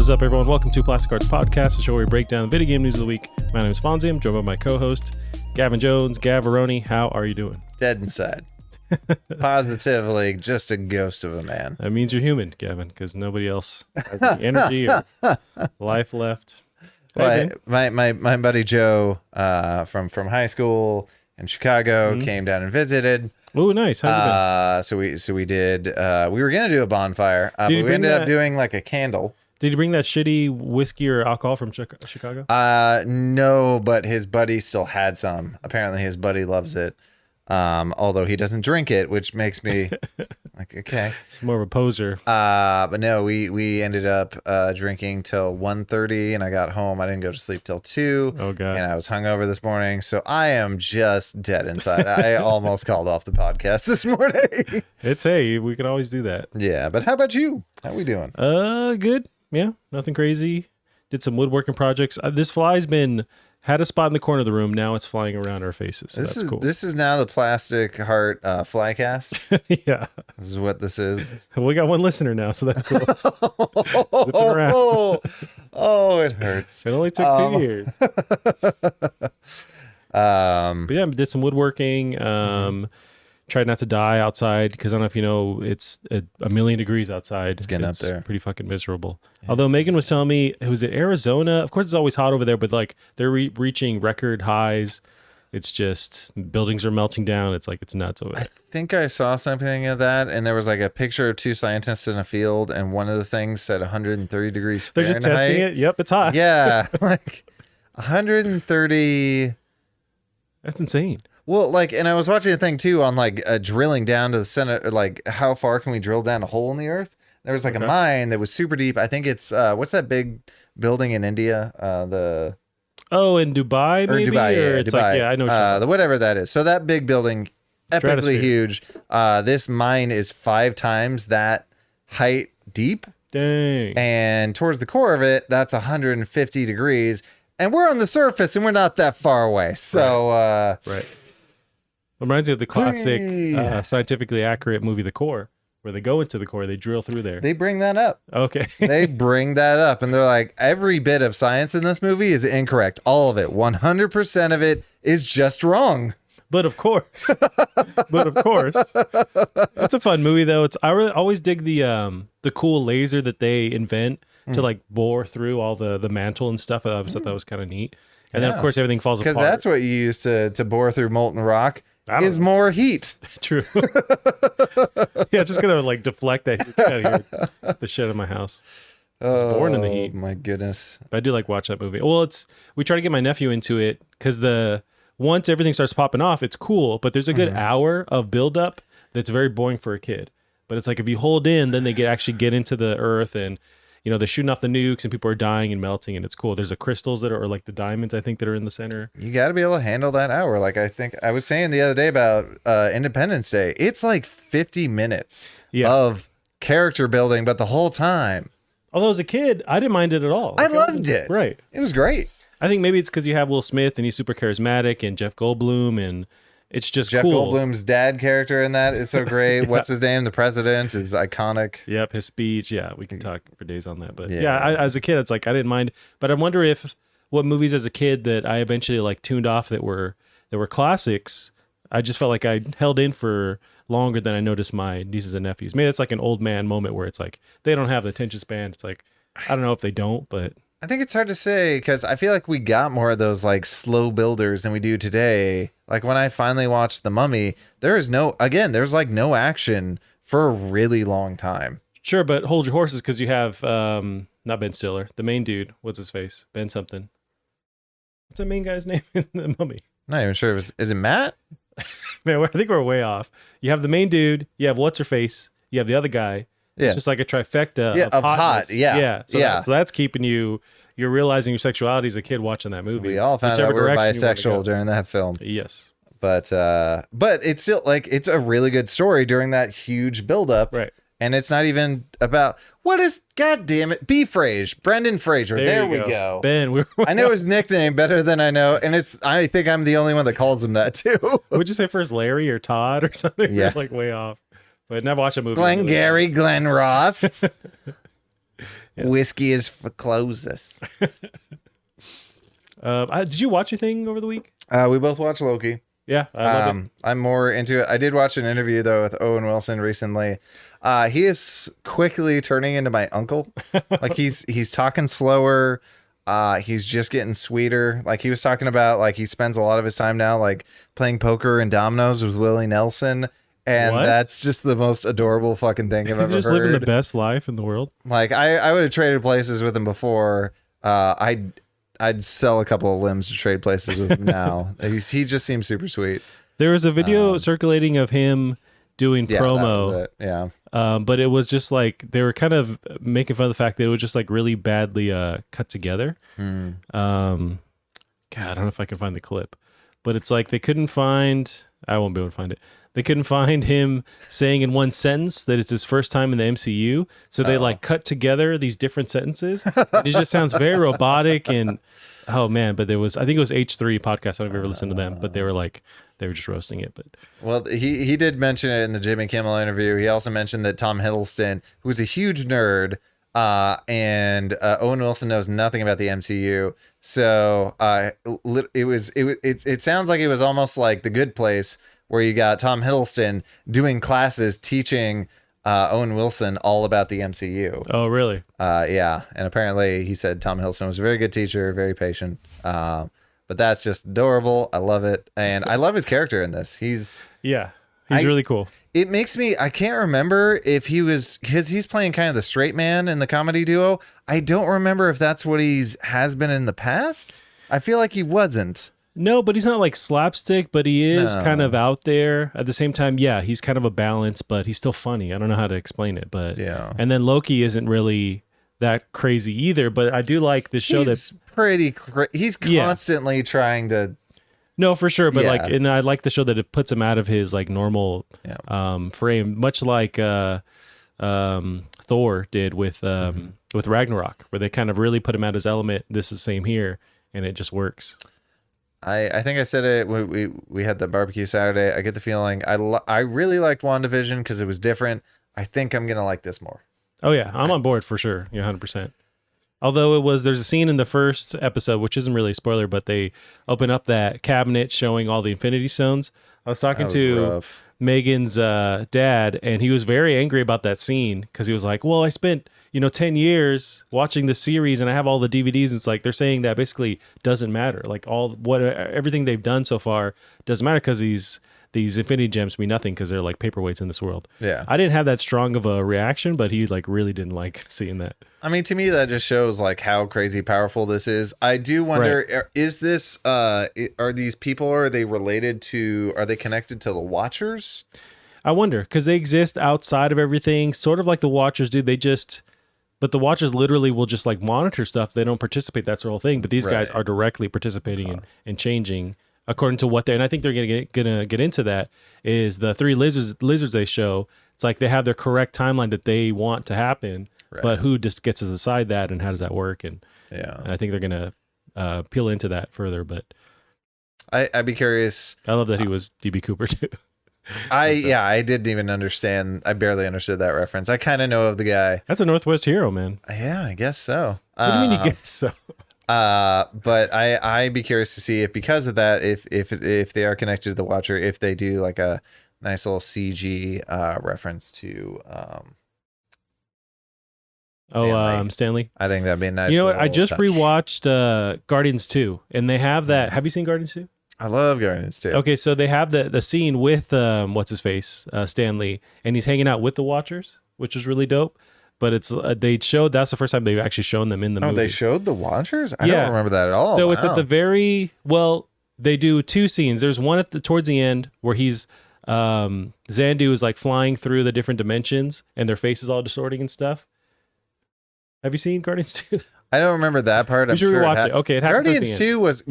is up, everyone? Welcome to Plastic Arts Podcast, the show where we break down the video game news of the week. My name is Fonzie. I'm joined by my co-host, Gavin Jones. Gavaroni, how are you doing? Dead inside. Positively just a ghost of a man. That means you're human, Gavin, because nobody else has any energy or life left. Well, my buddy Joe from high school in Chicago came down and visited. Oh, nice. How's it been? So we did. We were gonna do a bonfire, but we ended up doing like a candle. Did you bring that shitty whiskey or alcohol from Chicago? No, but his buddy still had some. Apparently, his buddy loves it. Although he doesn't drink it, which makes me like, okay. It's more of a poser. But no, we ended up drinking till 1:30, and I got home. I didn't go to sleep till 2. Oh, God. And I was hungover this morning, so I am just dead inside. I almost called off the podcast this morning. Hey, we can always do that. Yeah, but how about you? How we doing? Good. Yeah, nothing crazy. Did some woodworking projects. This fly's had a spot in the corner of the room. Now it's flying around our faces. So that's cool. This is now the Plastic Heart Flycast. Yeah. This is what this is. We got one listener now, so that's cool. Zipping around. Oh, it hurts. It only took 2 years. But yeah, did some woodworking. Tried not to die outside because I don't know if you know, it's a million degrees outside. It's getting up there. Pretty fucking miserable. Yeah. Although Megan was telling me, it was in Arizona. Of course, it's always hot over there, but like they're reaching record highs. It's just buildings are melting down. It's like it's nuts over there. I think I saw something of that, and there was like a picture of 2 scientists in a field, and one of the things said 130 degrees They're Fahrenheit. just testing it. Yep, it's hot. Yeah, like 130. That's insane. Well, like, and I was watching a thing too on like drilling down to the center, like how far can we drill down a hole in the earth? There was like a mine that was super deep. I think it's what's that big building in India? In Dubai, maybe? Dubai, or yeah, it's Dubai. like, yeah, I know. The whatever that is. So that big building, epically huge. This mine is 5 times that height deep. Dang. And towards the core of it, that's 150 degrees. And we're on the surface and we're not that far away. So, right. It reminds me of the classic scientifically accurate movie, The Core, where they go into the core, they drill through there. They bring that up. Okay. They bring that up. And they're like, every bit of science in this movie is incorrect. All of it. 100% of it is just wrong. But of course. It's a fun movie, though. I really always dig the cool laser that they invent to like bore through all the mantle and stuff. I always thought that was kind of neat. And then, of course, everything falls apart. Because that's what you use to bore through molten rock. Is more heat. True. Yeah, it's just gonna like deflect that heat out of here, the shit out of my house. I was born in the heat. My goodness. But I do like watch that movie. Well, we try to get my nephew into it because once everything starts popping off, it's cool. But there's a good hour of buildup that's very boring for a kid. But it's like if you hold in, then they actually get into the earth and. You know, they're shooting off the nukes and people are dying and melting and it's cool. There's the crystals that are, or like the diamonds, I think, that are in the center. You got to be able to handle that hour. Like I think I was saying the other day about Independence Day. It's like 50 minutes of character building, but the whole time. Although as a kid, I didn't mind it at all. I loved it. Right. It was great. I think maybe it's because you have Will Smith and he's super charismatic and Jeff Goldblum and it's just Jeff cool. Goldblum's dad character in that is so great. What's his name? The president is iconic. Yep, his speech. Yeah, we can talk for days on that. But as a kid, it's like I didn't mind. But I wonder what movies as a kid that I eventually like tuned off that were classics. I just felt like I held in for longer than I noticed my nieces and nephews. Maybe it's like an old man moment where it's like they don't have the attention span. It's like I don't know if they don't, but. I think it's hard to say because I feel like we got more of those like slow builders than we do today. Like when I finally watched The Mummy, there's like no action for a really long time. Sure, but hold your horses because you have not Ben Stiller, the main dude. What's his face? Ben something. What's that main guy's name in The Mummy? Not even sure. Is it Matt? Man, I think we're way off. You have the main dude. You have what's her face. You have the other guy. Yeah. It's just like a trifecta of hotness. hot. Yeah. So that's keeping you're realizing your sexuality as a kid watching that movie. We all found out we were bisexual during that film. Yes. But it's still like it's a really good story during that huge buildup. Right. And it's not even about what is, God damn it, Brendan Fraser. There we go. Ben, I know his nickname better than I know, and I think I'm the only one that calls him that too. Would you say first Larry or Todd or something? Yeah. Like way off. But never watched a movie. Glenn Ross. Yes. Whiskey is for closes. Did you watch anything over the week? We both watched Loki. Yeah, I love it. I'm more into it. I did watch an interview though with Owen Wilson recently. He is quickly turning into my uncle. Like he's talking slower. He's just getting sweeter. Like he was talking about, like he spends a lot of his time now like playing poker and dominoes with Willie Nelson. And that's just the most adorable fucking thing I've ever heard. Just living the best life in the world. Like I would have traded places with him before. I'd sell a couple of limbs to trade places with him now. He just seems super sweet. There was a video circulating of him doing promo. That was it. But it was just like they were kind of making fun of the fact that it was just like really badly cut together. God, I don't know if I can find the clip, but it's like they couldn't find. I won't be able to find it. They couldn't find him saying in one sentence that it's his first time in the MCU, so they like cut together these different sentences. It just sounds very robotic and oh man! But there was, I think it was H3 podcast. I don't know if you've ever listened to them, but they were just roasting it. But well, he did mention it in the Jimmy Kimmel interview. He also mentioned that Tom Hiddleston, who's a huge nerd, and Owen Wilson knows nothing about the MCU. So it sounds like it was almost like The Good Place, where you got Tom Hiddleston doing classes teaching Owen Wilson all about the MCU. Oh, really? Yeah. And apparently he said Tom Hiddleston was a very good teacher, very patient. But that's just adorable. I love it. And I love his character in this. He's really cool. It makes me, I can't remember if he was, because he's playing kind of the straight man in the comedy duo. I don't remember if that's what has been in the past. I feel like he wasn't. No, but he's not like slapstick, but he is kind of out there. At the same time, yeah, he's kind of a balance, but he's still funny. I don't know how to explain it, but yeah. And then Loki isn't really that crazy either, but I do like this show that's pretty he's constantly trying to. No, for sure, but and I like the show that it puts him out of his like normal frame, much like Thor did with Ragnarok, where they kind of really put him out his element. This is the same here, and it just works. I think I said it when we had the barbecue Saturday. I get the feeling I really liked WandaVision because it was different. I think I'm gonna like this more. Oh yeah, I'm on board for sure. Yeah, 100%. Although there's a scene in the first episode, which isn't really a spoiler, but they open up that cabinet showing all the Infinity Stones. I was talking to Megan's dad, and he was very angry about that scene because he was like, well, I spent 10 years watching the series and I have all the DVDs. It's like they're saying that basically doesn't matter. Like everything they've done so far doesn't matter because these Infinity Gems mean nothing because they're like paperweights in this world. Yeah. I didn't have that strong of a reaction, but he like really didn't like seeing that. I mean, to me, that just shows like how crazy powerful this is. I do wonder, is this, are these people, are they connected to the Watchers? I wonder, because they exist outside of everything, sort of like the Watchers do. But the Watchers literally will just like monitor stuff. They don't participate. That's the whole thing. But these guys are directly participating and changing according to what and I think they're gonna get into that is the three lizards they show. It's like they have their correct timeline that they want to happen, but who just gets to decide that and how does that work? And I think they're gonna peel into that further. But I'd be curious. I love that he was DB Cooper too. I didn't even understand. I barely understood that reference. I kind of know of the guy. That's a Northwest hero, man. Yeah, I guess so. What do you mean you guess so? But I'd be curious to see if because of that, if they are connected to the Watcher, if they do like a nice little CG reference to Stanley. I think that'd be a nice. You know what? I just touch. rewatched Guardians 2, and they have that. Have you seen Guardians 2? I love Guardians 2. Okay, so they have the scene with what's his face, Stanley, and he's hanging out with the Watchers, which is really dope. But it's that's the first time they've actually shown them in the movie. Oh, they showed the Watchers? I don't remember that at all. So it's at the they do two scenes. There's one towards the end where he's Xandu is like flying through the different dimensions and their faces all distorting and stuff. Have you seen Guardians 2? I don't remember that part. I'm sure rewatch it. Okay, it happened.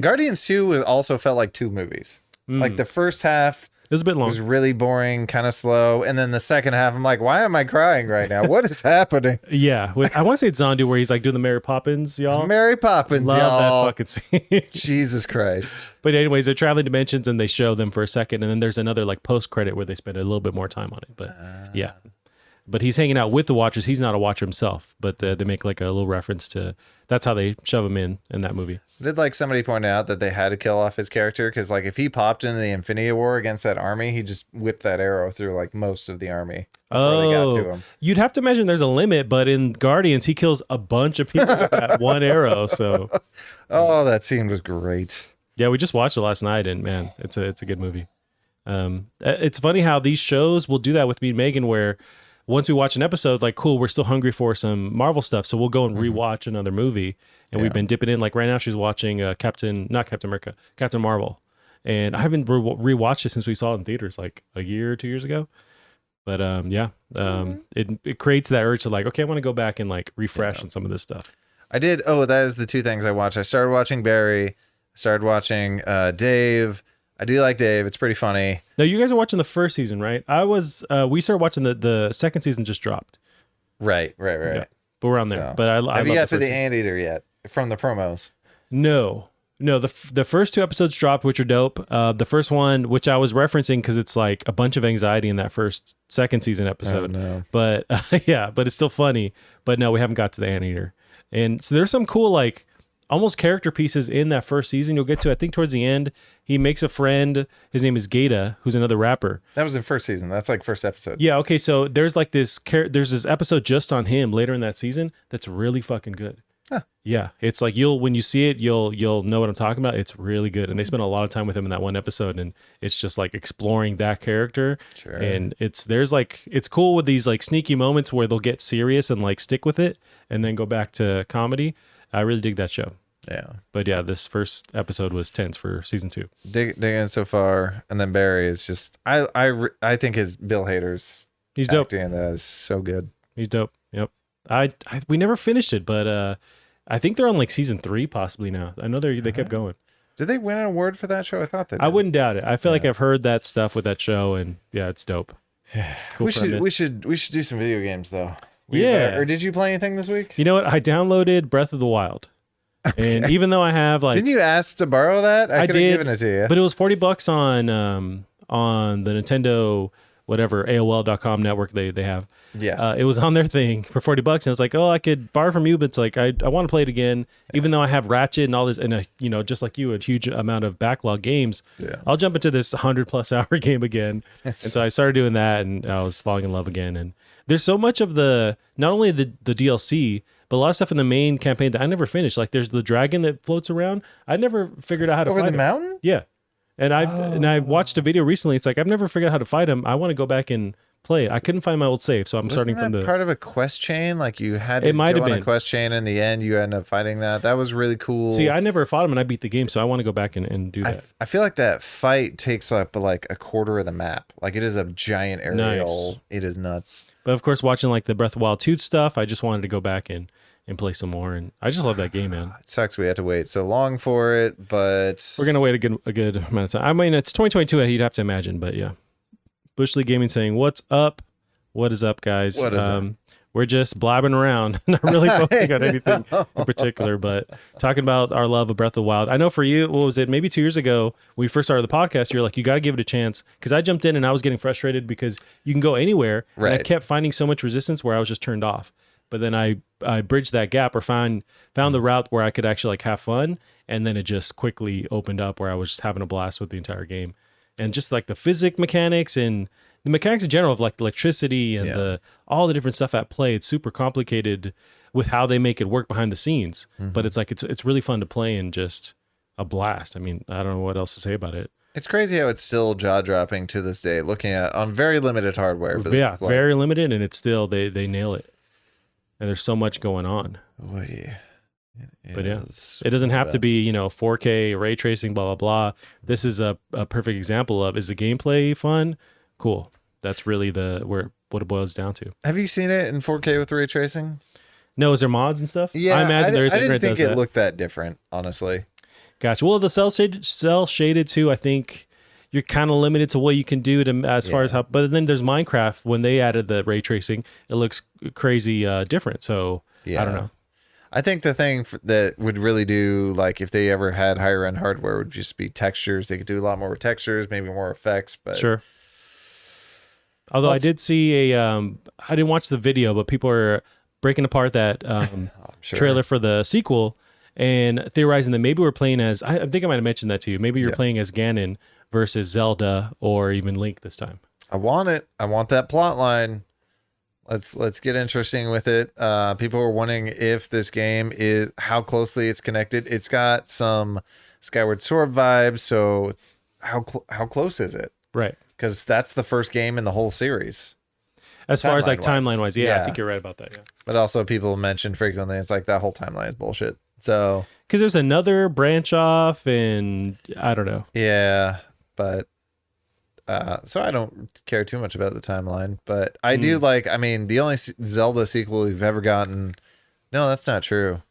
Guardians 2 also felt like two movies. Like the first half it was a bit long. It was really boring, kind of slow, and then the second half, I'm like, why am I crying right now? What is happening? Yeah, I want to say it's Xandu where he's like doing the Mary Poppins, y'all. Mary Poppins, Love y'all. That fucking scene. Jesus Christ. But anyways, they're traveling dimensions and they show them for a second, and then there's another like post credit where they spend a little bit more time on it. But yeah. but he's hanging out with the Watchers. He's not a Watcher himself, but they make like a little reference to that's how they shove him in that movie. Did like somebody point out that they had to kill off his character because like if he popped into the Infinity War against that army, he just whipped that arrow through like most of the army before they got to him. You'd have to imagine there's a limit, but in Guardians, he kills a bunch of people with that one arrow. So, that scene was great. Yeah, we just watched it last night, and man, it's a good movie. It's funny how these shows will do that with me and Megan, where once we watch an episode, like, cool, we're still hungry for some Marvel stuff, so we'll go and rewatch another movie. And we've been dipping in. Like right now, she's watching Captain Marvel, and I haven't rewatched it since we saw it in theaters like a year or 2 years ago. But it creates that urge to like, okay, I want to go back and like refresh on some of this stuff. I did. Oh, that is the two things I watched. I started watching Barry. Started watching Dave. I do like Dave. It's pretty funny. No, you guys are watching the first season, right? We started watching the second season just dropped. Right. Yeah, but we're on there. So, but I have you got to the season. Anteater yet from the promos? No. The first 2 episodes dropped, which are dope. The first one, which I was referencing because it's like a bunch of anxiety in that second season episode. Oh, no. But but it's still funny. But no, we haven't got to the Anteater. And so there's some cool like almost character pieces in that first season. You'll get to, I think towards the end, he makes a friend. His name is Gata, who's another rapper. That was in first season. That's like first episode. Yeah. Okay. So there's like there's this episode just on him later in that season that's really fucking good. Huh. Yeah. It's like when you see it, you'll know what I'm talking about. It's really good. And they spend a lot of time with him in that one episode, and it's just like exploring that character. Sure. And it's cool with these like sneaky moments where they'll get serious and like stick with it and then go back to comedy. I really dig that show. Yeah. But yeah, this first episode was tense for season 2. Dig in so far, and then Barry is just I think his Bill Hader's He's dope. acting in that is so good. He's dope. Yep. We never finished it, but I think they're on like season 3 possibly now. I know they kept going. Did they win an award for that show? I thought they did. I wouldn't doubt it. I feel like I've heard that stuff with that show, and yeah, it's dope. Cool we should do some video games though. Yeah. Or did you play anything this week? You know what? I downloaded Breath of the Wild. And even though I have like, didn't you ask to borrow that? I could have given it to you. But it was $40 on the Nintendo whatever AOL.com network they have. Yes. It was on their thing for $40, and I was like, oh, I could borrow from you, but it's like I want to play it again, even though I have Ratchet and all this, and just like you, a huge amount of backlog games. Yeah. I'll jump into this 100+ hour game again, and so I started doing that, and I was falling in love again. And there's so much of not only the DLC, but a lot of stuff in the main campaign that I never finished. Like there's the dragon that floats around. I never figured out how to over fight the mountain. Yeah, and I watched a video recently. It's like I've never figured out how to fight him. I want to go back and play it. I couldn't find my old save, so I'm starting from the part of a quest chain. Like you had to it might go have on been a quest chain. In the end, you end up fighting that. That was really cool. See, I never fought him, and I beat the game, so I want to go back and do that. I feel like that fight takes up like a quarter of the map. Like it is a giant aerial. Nice. It is nuts. But of course, watching like the Breath of the Wild 2 stuff, I just wanted to go back and play some more, and I just love that game, man. It sucks we had to wait so long for it, but we're gonna wait a good amount of time. I mean, it's 2022. You'd have to imagine, but yeah. Bush League Gaming saying, "What's up? What is up, guys? What is up? We're just blabbing around, not really focusing on anything in particular, but talking about our love of Breath of the Wild. I know for you, what was it? Maybe 2 years ago, when we first started the podcast, you're like, you got to give it a chance. Because I jumped in and I was getting frustrated because you can go anywhere. Right. And I kept finding so much resistance where I was just turned off. But then I bridged that gap or found the route where I could actually like have fun. And then it just quickly opened up where I was just having a blast with the entire game. And just like the physics mechanics and the mechanics in general of like electricity and all the different stuff at play. It's super complicated with how they make it work behind the scenes. Mm-hmm. But it's like it's really fun to play and just a blast. I mean, I don't know what else to say about it. It's crazy how it's still jaw-dropping to this day, looking at it on very limited hardware. Very limited, and it's still they nail it. And there's so much going on. Oh, yeah. But yeah, it doesn't have to be 4K ray tracing, blah blah blah. This is a perfect example of, is the gameplay fun? Cool. That's really what it boils down to. Have you seen it in 4K with ray tracing? No, is there mods and stuff? Yeah, I imagine there's. I didn't think it looked that different, honestly. Gotcha. Well, the cell shaded too. I think you're kind of limited to what you can do as far as how. But then there's Minecraft. When they added the ray tracing, it looks crazy different. So I don't know. I think the thing that would really do, like if they ever had higher end hardware, would just be textures. They could do a lot more textures, maybe more effects. But sure. Although I did see I didn't watch the video, but people are breaking apart that trailer for the sequel and theorizing that maybe we're playing as, I think I might have mentioned that to you. Maybe you're playing as Ganon versus Zelda or even Link this time. I want it. I want that plot line. Let's get interesting with it. People are wondering if this game is, how closely it's connected. It's got some Skyward Sword vibes, so it's how close is it? Right. Because that's the first game in the whole series. As far as like timeline wise, yeah, I think you're right about that. Yeah. But also people mention frequently, it's like that whole timeline is bullshit. So because there's another branch off, and I don't know. Yeah, but so I don't care too much about the timeline, but I do like. I mean, the only Zelda sequel we've ever gotten. No, that's not true.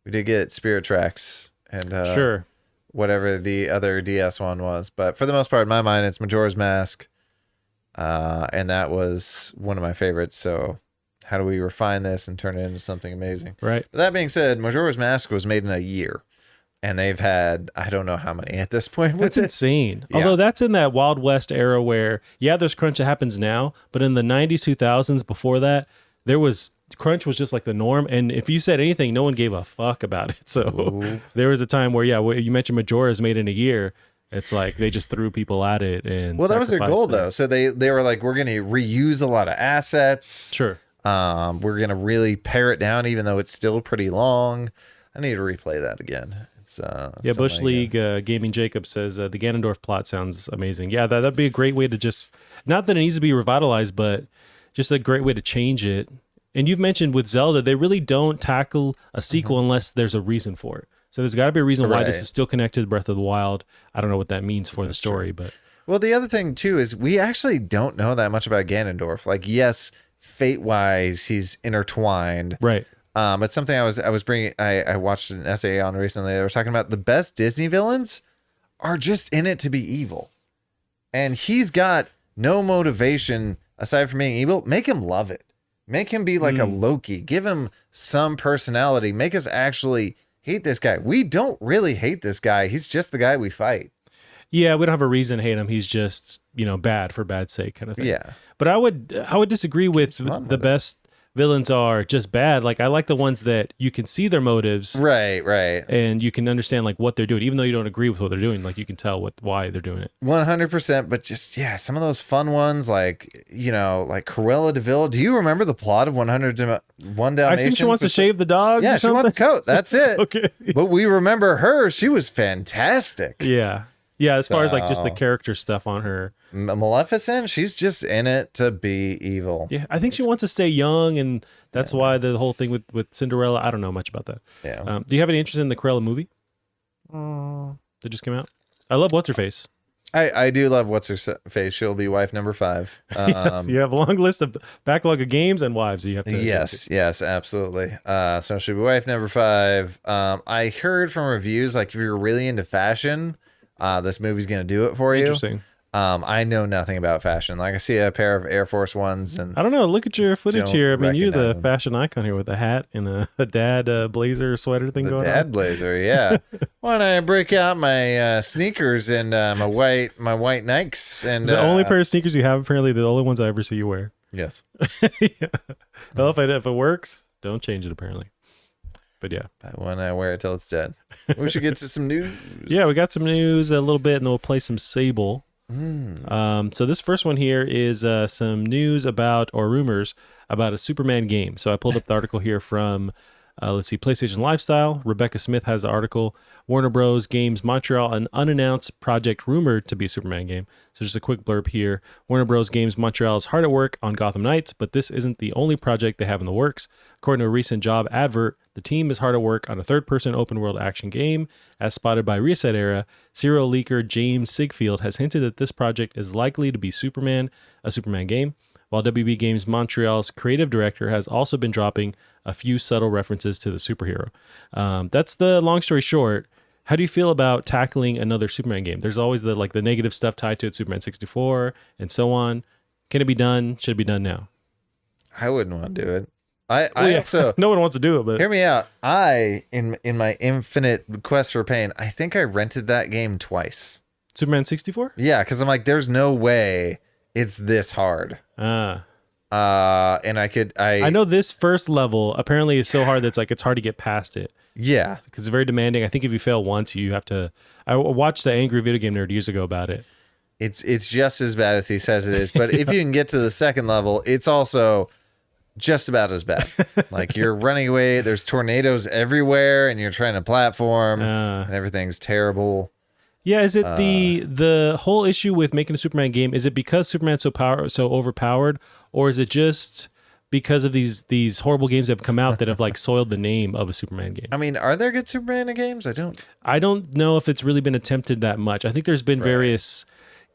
We did get Spirit Tracks and sure, whatever the other DS one was, but for the most part, in my mind, it's Majora's Mask, and that was one of my favorites. So how do we refine this and turn it into something amazing? Right. But that being said, Majora's Mask was made in a year, and they've had I don't know how many at this point. That's insane. Yeah. Although that's in that Wild West era where there's crunch that happens now, but in the 90s, 2000s, before that, crunch was just like the norm, and if you said anything, no one gave a fuck about it. So there was a time where you mentioned Majora's made in a year. It's like they just threw people at it, and that was their goal though. So they were like, we're going to reuse a lot of assets. Sure. We're going to really pare it down, even though it's still pretty long. I need to replay that again. It's Bush League Gaming Jacob says the Ganondorf plot sounds amazing. Yeah, that'd be a great way to just, not that it needs to be revitalized, but just a great way to change it. And you've mentioned with Zelda, they really don't tackle a sequel unless there's a reason for it. So there's got to be a reason why this is still connected to Breath of the Wild. I don't know what that means for the story, but well, the other thing too is we actually don't know that much about Ganondorf. Like, yes, fate-wise, he's intertwined, right? It's something I was bringing. I watched an essay on recently. They were talking about the best Disney villains are just in it to be evil, and he's got no motivation aside from being evil. Make him love it. Make him be like a Loki. Give him some personality. Make us actually hate this guy. We don't really hate this guy. He's just the guy we fight. Yeah, we don't have a reason to hate him. He's just, bad for bad's sake kind of thing. Yeah. But I would disagree with the best villains are just bad. Like, I like the ones that you can see their motives. Right. And you can understand like what they're doing, even though you don't agree with what they're doing. Like, you can tell why they're doing it. 100%. But just, some of those fun ones, like, like Cruella de Vil. Do you remember the plot of 101 Dalmatians? I assume she wants to shave the dog. Yeah, she wants the coat. That's it. Okay. But we remember her. She was fantastic. Yeah. Yeah, as far as like just the character stuff on her. Maleficent, she's just in it to be evil. Yeah, I think she wants to stay young, and that's why the whole thing with Cinderella, I don't know much about that. Yeah. Do you have any interest in the Cruella movie? That just came out? I love What's-Her-Face. I do love What's-Her-Face. She'll be wife number 5. Yes, you have a long list of backlog of games and wives that you have to. Yes, absolutely. So she'll be wife number 5. I heard from reviews, like if you're really into fashion, this movie's going to do it for you. Interesting. I know nothing about fashion. Like I see a pair of Air Force Ones and I don't know. Look at your footage here. I mean, you're the fashion icon here with a hat and a dad blazer sweater thing going on. Dad blazer, yeah. When I break out my sneakers and my white Nikes and the only pair of sneakers you have, apparently, the only ones I ever see you wear. Yes. Yeah. Well, if it works, don't change it. Apparently. But yeah, when I wear it till it's dead. We should get to some news. Yeah, we got some news a little bit, and then we'll play some Sable. So this first one here is some news about, or rumors about, a Superman game. So I pulled up the article here from, PlayStation Lifestyle. Rebecca Smith has the article. Warner Bros. Games Montreal, an unannounced project rumored to be a Superman game. So just a quick blurb here. Warner Bros. Games Montreal is hard at work on Gotham Knights, but this isn't the only project they have in the works. According to a recent job advert, the team is hard at work on a third-person open-world action game. As spotted by Reset Era, serial leaker James Sigfield has hinted that this project is likely to be a Superman game, while WB Games Montreal's creative director has also been dropping a few subtle references to the superhero. That's the long story short. How do you feel about tackling another Superman game? There's always the negative stuff tied to it, Superman 64 and so on. Can it be done? Should it be done now? I wouldn't want to do it. Also, no one wants to do it, but hear me out. In my infinite quest for pain, I think I rented that game twice. Superman 64? Yeah, because I'm like, there's no way it's this hard. Ah. And I know this first level apparently is so hard that's like it's hard to get past it. Yeah, Because it's very demanding. I think if you fail once, you have to. I watched the Angry Video Game Nerd years ago about it. it's just as bad as he says it is. But if you can get to the second level, it's also just about as bad. Like you're running away, there's tornadoes everywhere, and you're trying to platform, and everything's terrible. Yeah, is it the whole issue with making a Superman game? Is it because Superman's so overpowered, or is it just because of these horrible games that have come out that have like soiled the name of a Superman game? I mean, are there good Superman games? I don't know if it's really been attempted that much. I think there's been various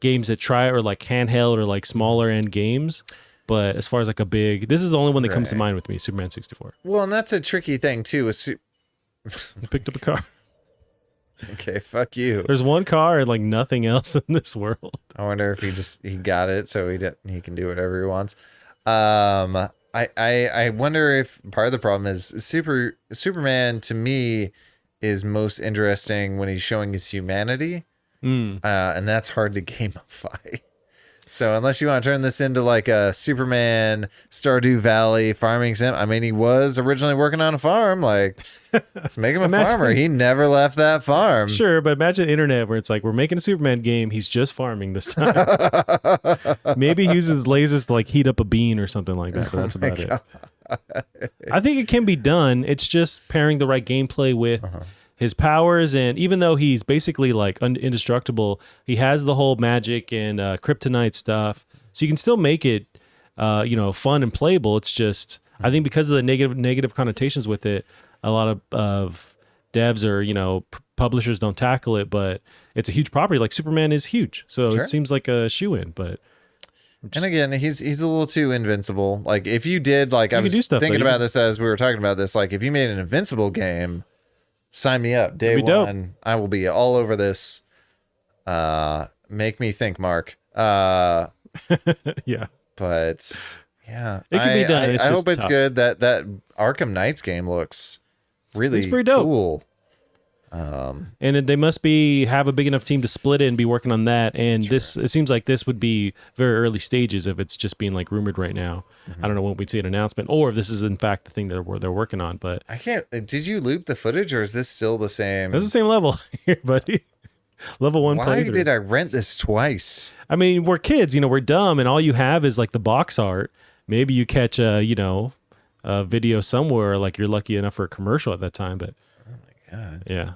games that try or like handheld or like smaller end games. But as far as like this is the only one that comes to mind with me, Superman 64. Well, and that's a tricky thing too. You picked up a car. Okay, fuck you. There's one car and like nothing else in this world. I wonder if he got it so he can do whatever he wants. I wonder if part of the problem is Superman to me is most interesting when he's showing his humanity, and that's hard to gamify. So unless you want to turn this into like a Superman Stardew Valley farming sim, I mean, he was originally working on a farm. Like, let's make him a farmer. He never left that farm. Sure, but imagine the internet where it's like, we're making a Superman game. He's just farming this time. Maybe he uses lasers to like heat up a bean or something like that, but that's about it. I think it can be done. It's just pairing the right gameplay with his powers, and even though he's basically like indestructible, he has the whole magic and kryptonite stuff, so you can still make it fun and playable. It's just I think because of the negative connotations with it, a lot of devs or publishers don't tackle it, but it's a huge property. Like Superman is huge, so it seems like a shoe-in, but and again, he's a little too invincible. Like if you did, like I was thinking about this as we were talking about this, like if you made an Invincible game, sign me up. Day one, dope. I will be all over this. Make me think, Mark. Yeah. But yeah, it can be done. I hope it's good. That Arkham Knights game looks really pretty dope. Cool. And they must have a big enough team to split it and be working on that. And it seems like this would be very early stages if it's just being like rumored right now. I don't know when we'd see an announcement or if this is in fact the thing that they're working on. But I can't. Did you loop the footage or is this still the same? It's the same level here, buddy. Level 1 playthrough. Why did I rent this twice? I mean, we're kids, we're dumb, and all you have is like the box art. Maybe you catch a video somewhere, like you're lucky enough for a commercial at that time. But oh my god, yeah.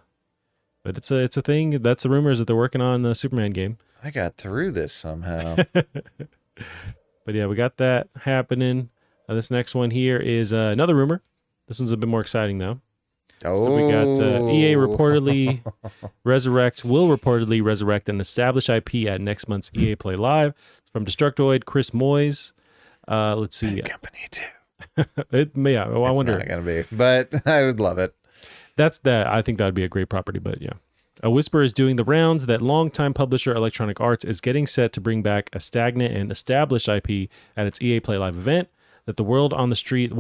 But it's a thing. That's the rumors that they're working on the Superman game. I got through this somehow. But yeah, we got that happening. This next one here is another rumor. This one's a bit more exciting though. So we got EA will reportedly resurrect an established IP at next month's EA Play Live. From Destructoid, Chris Moyes. Let's see. Bad company too. I wonder. It's not gonna be, but I would love it. I think that would be a great property, but yeah. A whisper is doing the rounds that longtime publisher Electronic Arts is getting set to bring back a stagnant and established IP at its EA Play Live event. That the word on the street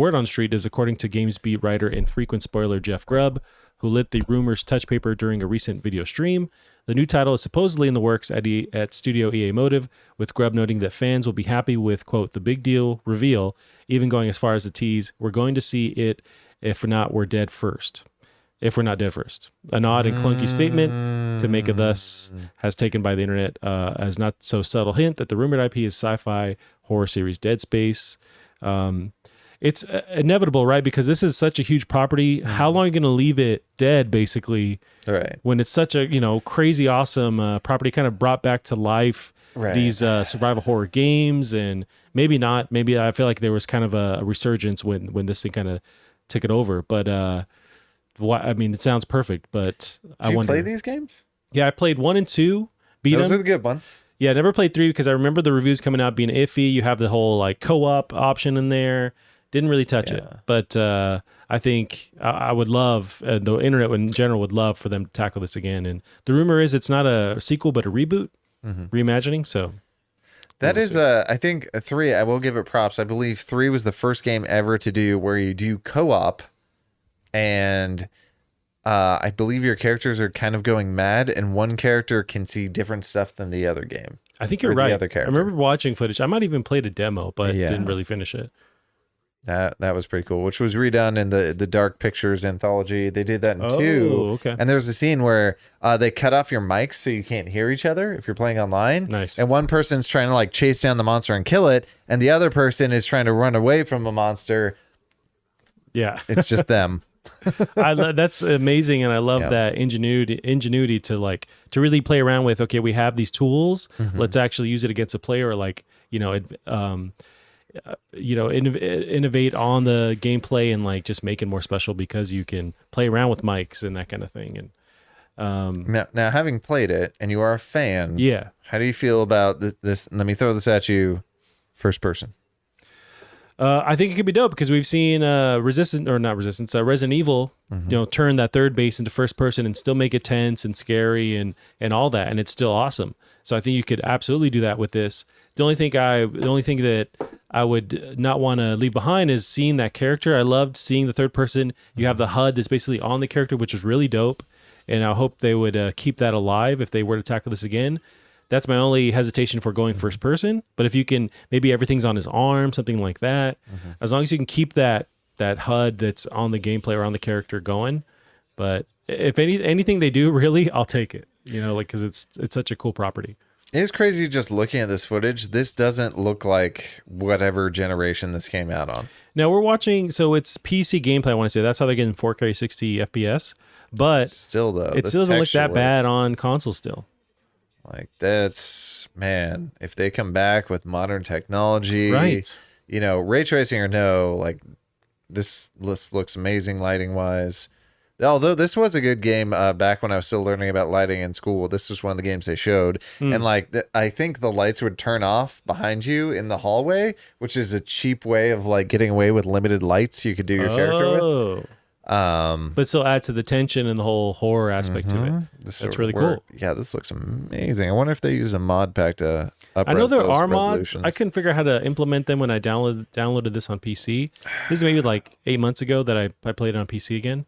is according to GamesBeat writer and frequent spoiler Jeff Grubb, who lit the rumors touch paper during a recent video stream. The new title is supposedly in the works at Studio EA Motive, with Grubb noting that fans will be happy with, quote, the big deal reveal, even going as far as to tease, we're going to see it, if not, we're dead first. If we're not dead first. An odd and clunky statement to make it thus has taken by the internet as not so subtle hint that the rumored IP is sci-fi horror series DeadSpace. It's inevitable, right? Because this is such a huge property. How long are you going to leave it dead, basically? Right. When it's such a crazy, awesome property, kind of brought back to life these survival horror games, and maybe not. Maybe I feel like there was kind of a resurgence when this thing kind of took it over. But I mean, it sounds perfect. But I wonder. Did you play these games? Yeah, I played 1 and 2. Those are the good ones. Yeah, I never played 3 because I remember the reviews coming out being iffy. You have the whole like co-op option in there. Didn't really touch it, but I think I would love, the internet in general would love for them to tackle this again. And the rumor is it's not a sequel, but a reboot, reimagining. So that is, I think 3, I will give it props. I believe 3 was the first game ever to do where you do co-op, and I believe your characters are kind of going mad, and one character can see different stuff than the other game. I think you're right. I remember watching footage. I might even played a demo, but didn't really finish it. That was pretty cool, which was redone in the Dark Pictures anthology. They did that in 2. Okay. And there's a scene where they cut off your mics so you can't hear each other if you're playing online. Nice. And one person's trying to like chase down the monster and kill it, and the other person is trying to run away from a monster. Yeah. It's just them. That's amazing, and I love that ingenuity to really play around with. Okay, we have these tools. Let's actually use it against a player, like innovate on the gameplay and like just make it more special because you can play around with mics and that kind of thing. And now having played it and you are a fan, how do you feel about this? Let me throw this at you, first person. I think it could be dope because we've seen Resident Evil, turn that third base into first person and still make it tense and scary and all that, and it's still awesome. So I think you could absolutely do that with this. The only thing that I would not want to leave behind is seeing that character. I loved seeing the third person. You have the HUD that's basically on the character, which is really dope, and I hope they would keep that alive if they were to tackle this again. That's my only hesitation for going first person. But if you can, maybe everything's on his arm, something like that. As long as you can keep that HUD that's on the gameplay or on the character going. But if anything they do, really, I'll take it. Because it's such a cool property. It's crazy just looking at this footage. This doesn't look like whatever generation this came out on. Now we're watching, so it's PC gameplay. I want to say that's how they're getting 4K 60 FPS. But still, though, it still doesn't look that bad on console still. Like that's, man, if they come back with modern technology, right? Ray tracing or no, like this looks amazing lighting wise. Although this was a good game back when I was still learning about lighting in school. This was one of the games they showed. And I think the lights would turn off behind you in the hallway, which is a cheap way of like getting away with limited lights you could do your character with. But still adds to the tension and the whole horror aspect to it. That's really cool. Yeah, this looks amazing. I wonder if they use a mod pack to up. I know there are mods. I couldn't figure out how to implement them when I downloaded this on PC. This is maybe like 8 months ago that I played it on PC again.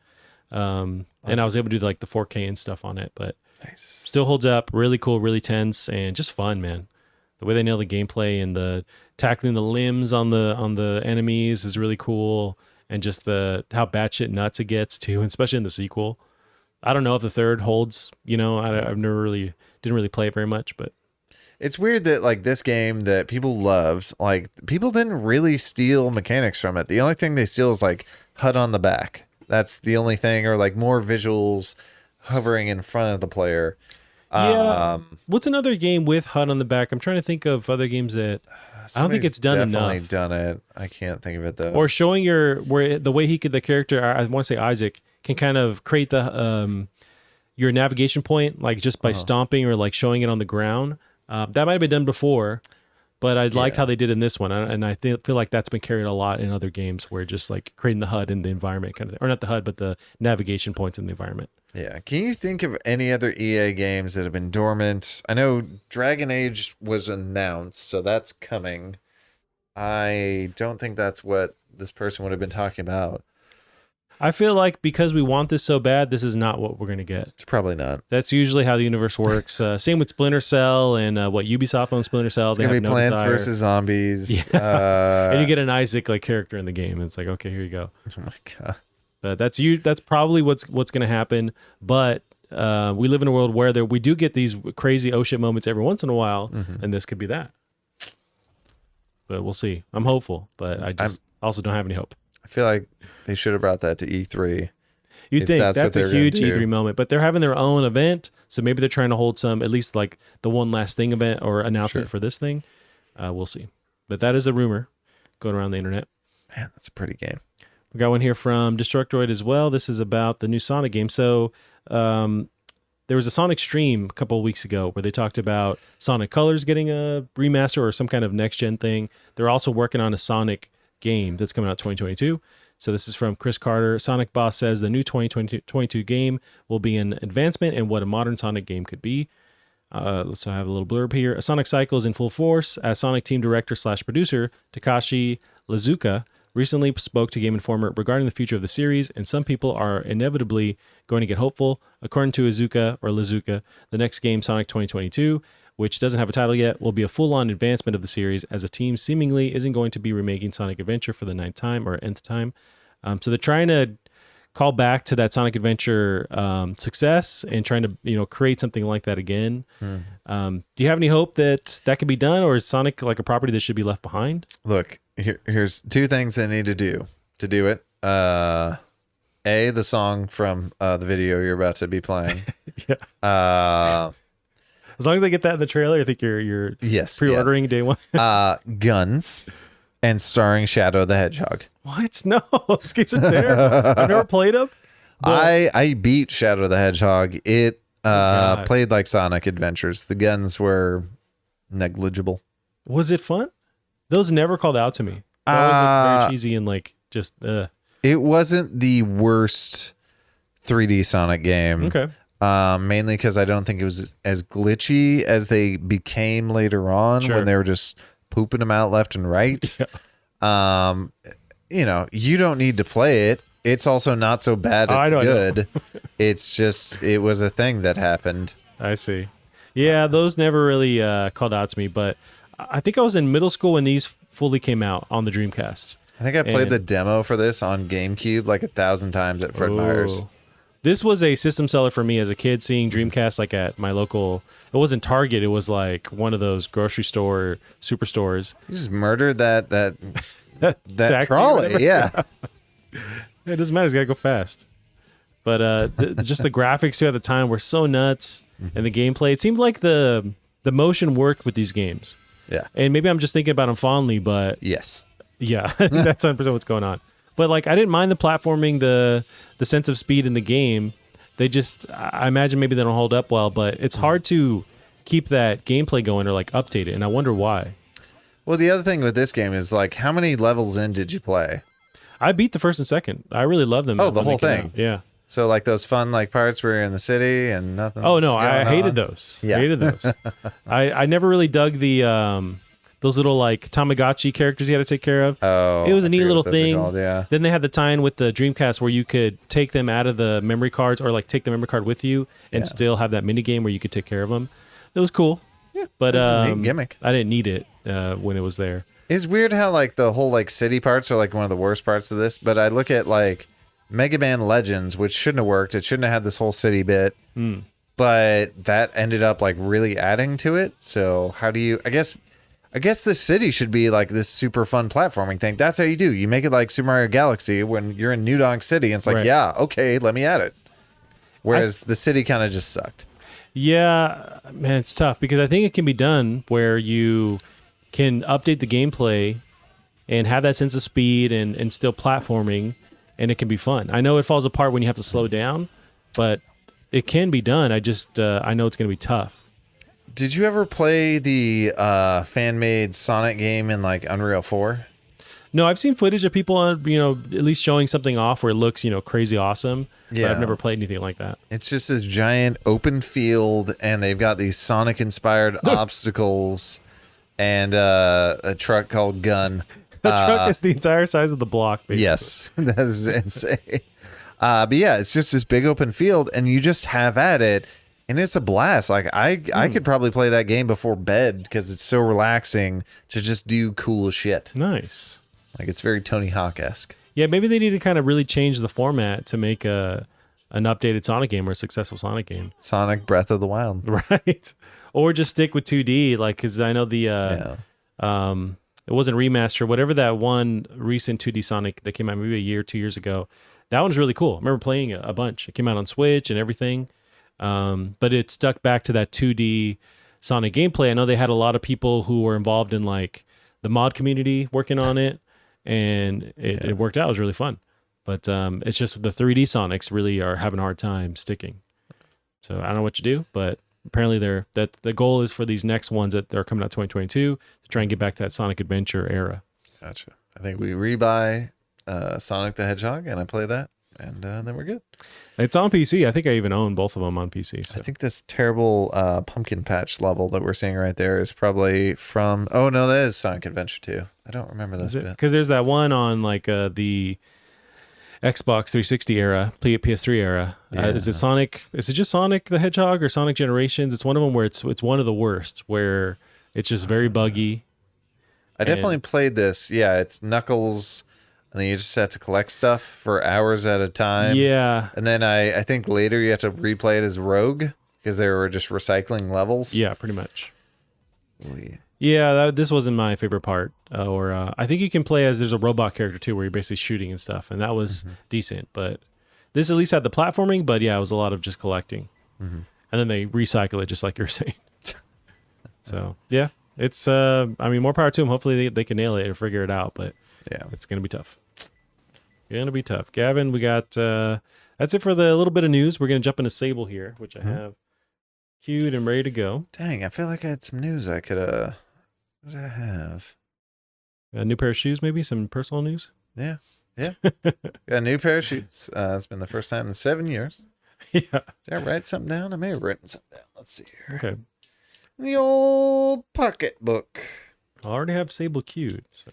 And I was able to do like the 4K and stuff on it, but still holds up. Really cool, really tense, and just fun, man. The way they nail the gameplay and the tackling the limbs on the enemies is really cool. And just how batshit nuts it gets too, and especially in the sequel. I don't know if the third holds. I've didn't really play it very much, but it's weird that like this game that people loved, like people didn't really steal mechanics from it. The only thing they steal is like HUD on the back. That's the only thing, or like more visuals hovering in front of the player. Yeah. What's another game with HUD on the back? I'm trying to think of other games that. I don't think it's done enough. Done it. I can't think of it though. Or showing the way the character, I want to say Isaac, can kind of create the your navigation point, like just by stomping or like showing it on the ground. That might have been done before, but I liked how they did in this one, and I feel like that's been carried a lot in other games where just like creating the HUD in the environment kind of thing. Or not the HUD, but the navigation points in the environment. Yeah. Can you think of any other EA games that have been dormant? I know Dragon Age was announced, so that's coming. I don't think that's what this person would have been talking about. I feel like because we want this so bad, this is not what we're going to get. It's probably not. That's usually how the universe works. Same with Splinter Cell and what Ubisoft owns Splinter Cell. It's going to be Plants vs. Zombies. Yeah. And you get an Isaac like character in the game. It's like, okay, here you go. Oh my God. But that's probably what's going to happen. But we live in a world where we do get these crazy oh shit moments every once in a while, and this could be that. But we'll see. I'm hopeful, but I also don't have any hope. I feel like they should have brought that to E3. You'd think that's a huge E3 moment, but they're having their own event, so maybe they're trying to hold some, at least like the one last thing event or announcement for this thing. We'll see. But that is a rumor going around the internet. Man, that's a pretty game. We got one here from Destructoid as well. This is about the new Sonic game. So there was a Sonic stream a couple of weeks ago where they talked about Sonic Colors getting a remaster or some kind of next-gen thing. They're also working on a Sonic game that's coming out 2022. So this is from Chris Carter. Sonic Boss says the new 2022 game will be an advancement in what a modern Sonic game could be. So I have a little blurb here. A Sonic cycle is in full force as Sonic team director / producer Takashi Lazuka recently spoke to Game Informer regarding the future of the series, and some people are inevitably going to get hopeful. According to Lazuka, the next game, Sonic 2022, which doesn't have a title yet, will be a full-on advancement of the series, as a team seemingly isn't going to be remaking Sonic Adventure for the ninth time or nth time. So they're trying to call back to that Sonic Adventure success and trying to create something like that again. Do you have any hope that that could be done, or is Sonic like a property that should be left behind? Look, here's two things they need to do it. The song from the video you're about to be playing. Yeah. As long as I get that in the trailer, I think you're pre-ordering day one. Guns and starring Shadow the Hedgehog. What? No, those games are terrible. I've never played them. I beat Shadow the Hedgehog. It played like Sonic Adventures. The guns were negligible. Was it fun? Those never called out to me. That was like very cheesy and like just. It wasn't the worst 3D Sonic game. Okay. Mainly because I don't think it was as glitchy as they became later on when they were just pooping them out left and right. Yeah. You don't need to play it. It's also not so bad it's good. It's just, it was a thing that happened. I see. Yeah, those never really called out to me, but I think I was in middle school when these fully came out on the Dreamcast. I think I played the demo for this on GameCube like 1,000 times at Fred Meyer's. This was a system seller for me as a kid, seeing Dreamcast like at my local. It wasn't Target. It was like one of those grocery store superstores. You just murdered that trolley. Yeah. It doesn't matter. It's got to go fast. But just the graphics too at the time were so nuts, and the gameplay. It seemed like the motion worked with these games. Yeah. And maybe I'm just thinking about them fondly, but yes. Yeah, that's 100% what's going on. But like, I didn't mind the platforming, the sense of speed in the game. They just, I imagine maybe they don't hold up well, but it's hard to keep that gameplay going or like update it, and I wonder why. Well, the other thing with this game is like, how many levels in did you play? I beat the first and second. I really love them. Oh, the whole thing. Yeah. So like those fun like parts where you're in the city and nothing. Oh no, I hated those. Yeah. Hated those. I never really dug the those little like Tamagotchi characters you had to take care of. Oh, it was a neat little thing. Yeah. Then they had the tie-in with the Dreamcast where you could take them out of the memory cards, or like take the memory card with you and still have that mini game where you could take care of them. It was cool. Yeah, but a neat gimmick. I didn't need it when it was there. It's weird how like the whole like city parts are like one of the worst parts of this, but I look at like Mega Man Legends, which shouldn't have worked. It shouldn't have had this whole city bit. But that ended up like really adding to it. So how do you, I guess the city should be like this super fun platforming thing. That's how you do. You make it like Super Mario Galaxy when you're in New Donk City and it's like, yeah, okay, let me add it. Whereas the city kind of just sucked. Yeah, man, it's tough because I think it can be done where you can update the gameplay and have that sense of speed and still platforming, and it can be fun. I know it falls apart when you have to slow down, but it can be done. I just I know it's going to be tough. Did you ever play the fan-made Sonic game in like Unreal 4? No, I've seen footage of people, at least showing something off where it looks, crazy awesome. Yeah. But I've never played anything like that. It's just this giant open field, and they've got these Sonic-inspired obstacles and a truck called Gun. The truck is the entire size of the block, basically. Yes, that is insane. But yeah, it's just this big open field, and you just have at it. And it's a blast. Like I could probably play that game before bed because it's so relaxing to just do cool shit. Nice. Like it's very Tony Hawk-esque. Yeah, maybe they need to kind of really change the format to make an updated Sonic game or a successful Sonic game. Sonic Breath of the Wild. Right. Or just stick with 2D, like, because I know the it wasn't remaster, whatever that one recent 2D Sonic that came out maybe a year, 2 years ago. That one was really cool. I remember playing it a bunch. It came out on Switch and everything. But it stuck back to that 2D Sonic gameplay. I know they had a lot of people who were involved in like the mod community working on it, and it worked out. It was really fun. But it's just the 3D Sonics really are having a hard time sticking. So I don't know what you do, but apparently the goal is for these next ones that are coming out 2022 to try and get back to that Sonic Adventure era. Gotcha. I think we rebuy Sonic the Hedgehog and I play that, and then we're good. It's on PC. I think I even own both of them on PC. So. I think this terrible pumpkin patch level that we're seeing right there is probably from... Oh, no, that is Sonic Adventure 2. I don't remember this bit. Because there's that one on like Xbox 360 era, PS3 era. Is it Sonic? Is it just Sonic the Hedgehog or Sonic Generations? It's one of them where it's one of the worst, where it's just very buggy. I definitely played this. Yeah, it's Knuckles, and then you just have to collect stuff for hours at a time. Yeah. And then I think later you have to replay it as Rogue because they were just recycling levels. Yeah, pretty much. Yeah, this wasn't my favorite part. I think you can play as there's a robot character too, where you're basically shooting and stuff, and that was decent. But this at least had the platforming. But yeah, it was a lot of just collecting, and then they recycle it just like you're saying. So yeah, it's I mean, more power to them. Hopefully they can nail it and figure it out. But yeah, it's gonna be tough. Gonna be tough. Gavin, we got that's it for the little bit of news. We're gonna jump into Sable here, which I have queued and ready to go. Dang, I feel like I had some news I could what did I have? A new pair of shoes, maybe some personal news. Yeah. Got a new pair of shoes. It's been the first time in 7 years. Yeah. Did I write something down? I may have written something down. Let's see here. Okay. The old pocketbook. I already have Sable queued, so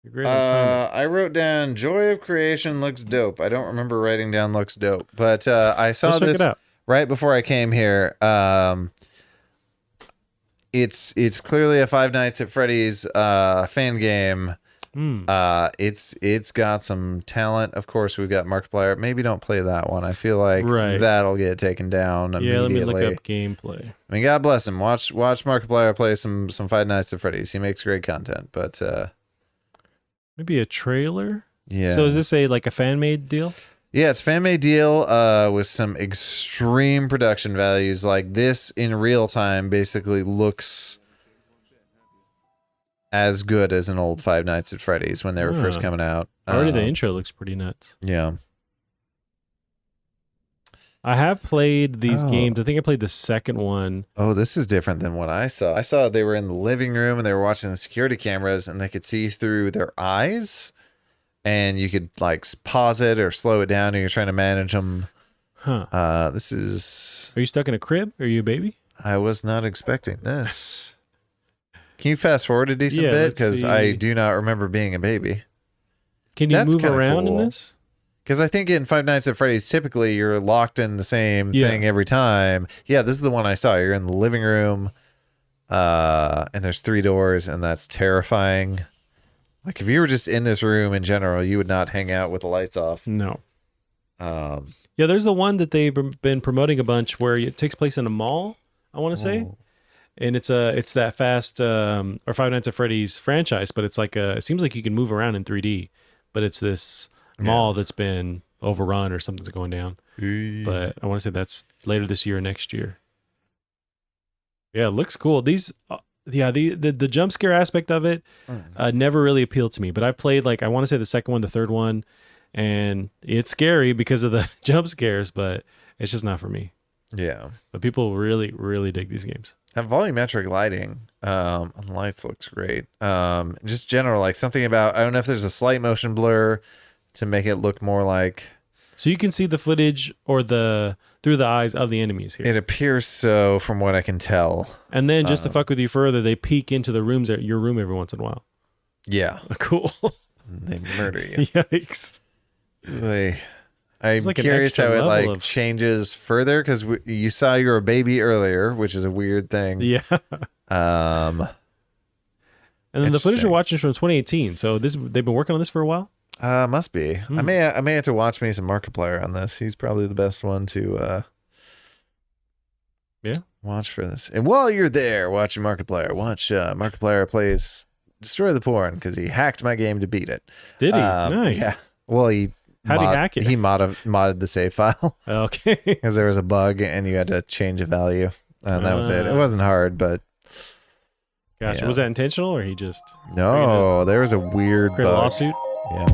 you're great on timing. I wrote down Joy of Creation looks dope. I don't remember writing down looks dope, but I saw this right before I came here. It's clearly a Five Nights at Freddy's fan game. It's got some talent. Of course, we've got Markiplier. Maybe don't play that one. I feel like that'll get taken down immediately. Yeah, let me look up gameplay. I mean, God bless him. Watch Markiplier play some Five Nights at Freddy's. He makes great content, but maybe a trailer. Yeah. So is this a fan made deal? Yeah, it's a fan made deal with some extreme production values. Like this in real time basically looks as good as an old Five Nights at Freddy's when they were first coming out. Already the intro looks pretty nuts. Yeah. I have played these games. I think I played the second one. Oh, this is different than what I saw. I saw they were in the living room and they were watching the security cameras and they could see through their eyes. And you could pause it or slow it down and you're trying to manage them. Huh. This is... Are you stuck in a crib? Are you a baby? I was not expecting this. Can you fast forward a decent bit? Because I do not remember being a baby. Can you move around in this? Because I think in Five Nights at Freddy's, typically you're locked in the same thing every time. Yeah, this is the one I saw. You're in the living room and there's 3 doors and that's terrifying. Like if you were just in this room in general, you would not hang out with the lights off. No. Yeah, there's the one that they've been promoting a bunch where it takes place in a mall, I want to say. And it's that Fast or Five Nights at Freddy's franchise, but it's it seems like you can move around in 3D, but it's this mall that's been overrun or something's going down. But I want to say that's later this year or next year. Yeah, it looks cool. These the jump scare aspect of it never really appealed to me, but I played I want to say the second one, the third one, and it's scary because of the jump scares, but it's just not for me. Yeah. But people really, really dig these games. That volumetric lighting on the lights looks great. Just general, something about, I don't know if there's a slight motion blur to make it look more like... So you can see the footage or through the eyes of the enemies here. It appears so from what I can tell. And then just to fuck with you further, they peek into your room every once in a while. Yeah. Cool. They murder you. Yikes. Boy. I'm curious how it changes further because you saw you were a baby earlier, which is a weird thing. Yeah. And then the footage you're watching is from 2018. So they've been working on this for a while? Must be. I may have to watch me some Markiplier on this. He's probably the best one to watch for this. And while you're there watching Markiplier, watch Markiplier plays Destroy the Porn because he hacked my game to beat it. Did he? Nice. Yeah. Well, how'd he hack it? He modded the save file. Okay. Because there was a bug and you had to change a value. And that was it. It wasn't hard, but... Gotcha. Yeah. Was that intentional or he just... No, there was a weird bug. Lawsuit? Yeah.